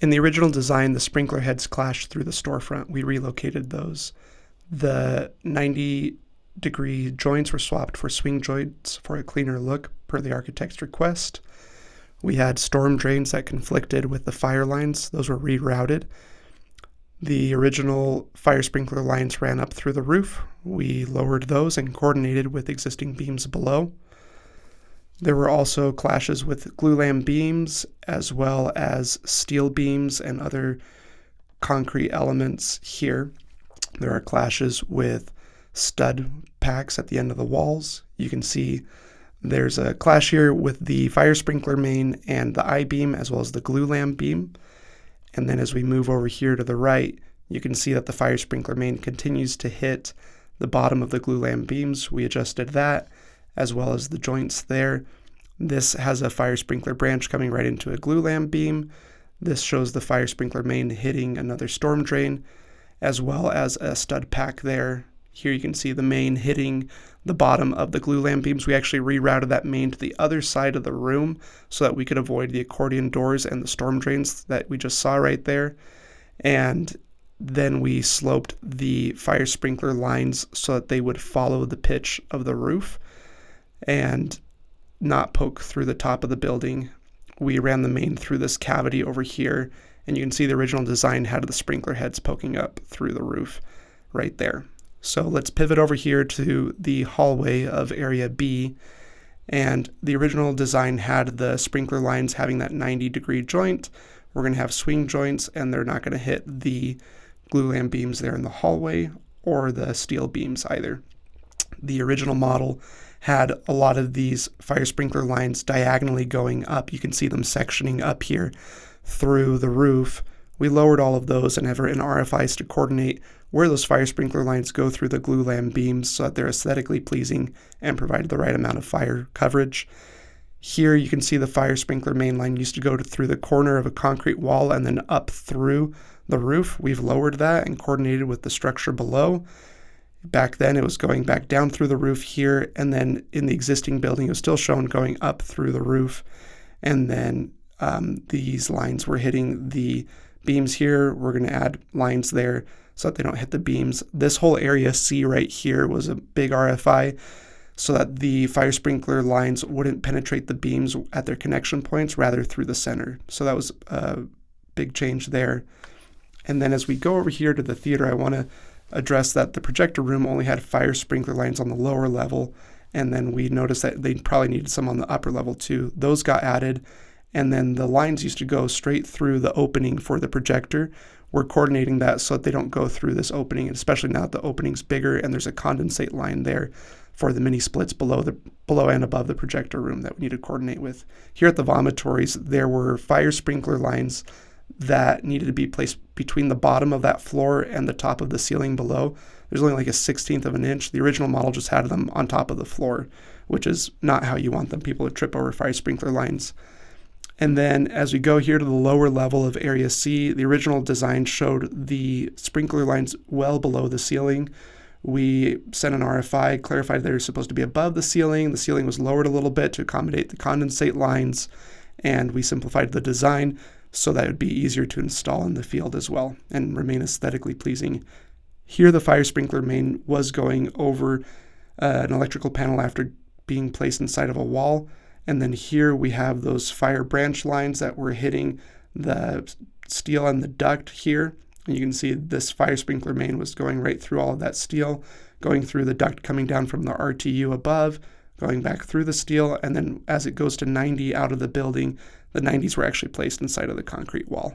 In the original design, the sprinkler heads clashed through the storefront. We relocated those. The 90-degree joints were swapped for swing joints for a cleaner look per the architect's request. We had storm drains that conflicted with the fire lines. Those were rerouted. The original fire sprinkler lines ran up through the roof. We lowered those and coordinated with existing beams below. There were also clashes with glulam beams as well as steel beams and other concrete elements here. There are clashes with stud packs at the end of the walls. You can see there's a clash here with the fire sprinkler main and the I-beam as well as the glulam beam. And then as we move over here to the right, you can see that the fire sprinkler main continues to hit the bottom of the glulam beams. We adjusted that as well as the joints there. This has a fire sprinkler branch coming right into a glulam beam. This shows the fire sprinkler main hitting another storm drain as well as a stud pack there. Here you can see the main hitting the bottom of the glulam beams. We actually rerouted that main to the other side of the room so that we could avoid the accordion doors and the storm drains that we just saw right there. And then we sloped the fire sprinkler lines so that they would follow the pitch of the roof and not poke through the top of the building. We ran the main through this cavity over here, and you can see the original design had the sprinkler heads poking up through the roof right there. So let's pivot over here to the hallway of area B. And the original design had the sprinkler lines having that 90-degree joint. We're going to have swing joints, and they're not going to hit the glulam beams there in the hallway or the steel beams either. The original model had a lot of these fire sprinkler lines diagonally going up. You can see them sectioning up here through the roof. We lowered all of those and have written RFIs to coordinate where those fire sprinkler lines go through the glulam beams so that they're aesthetically pleasing and provide the right amount of fire coverage. Here you can see the fire sprinkler main line used to go through the corner of a concrete wall and then up through the roof. We've lowered that and coordinated with the structure below. Back then it was going back down through the roof here, and then in the existing building it was still shown going up through the roof. And then these lines were hitting the beams here. We're going to add lines there so that they don't hit the beams. This whole area C right here was a big RFI so that the fire sprinkler lines wouldn't penetrate the beams at their connection points, rather through the center. So that was a big change there. And then as we go over here to the theater, I want to address that the projector room only had fire sprinkler lines on the lower level, and then we noticed that they probably needed some on the upper level too. Those got added, and then the lines used to go straight through the opening for the projector. We're coordinating that so that they don't go through this opening, especially now that the opening's bigger and there's a condensate line there for the mini splits below and above the projector room that we need to coordinate with. Here at the vomitories, there were fire sprinkler lines that needed to be placed between the bottom of that floor and the top of the ceiling below. There's only like a 1/16 of an inch. The original model just had them on top of the floor, which is not how you want them. People to trip over fire sprinkler lines. And then as we go here to the lower level of area C, the original design showed the sprinkler lines well below the ceiling. We sent an RFI, clarified they were supposed to be above the ceiling. The ceiling was lowered a little bit to accommodate the condensate lines, and we simplified the design so that it would be easier to install in the field as well and remain aesthetically pleasing. Here the fire sprinkler main was going over an electrical panel after being placed inside of a wall. And then here we have those fire branch lines that were hitting the steel and the duct here. And you can see this fire sprinkler main was going right through all of that steel, going through the duct coming down from the RTU above, going back through the steel, and then as it goes to 90 out of the building, the 90s were actually placed inside of the concrete wall.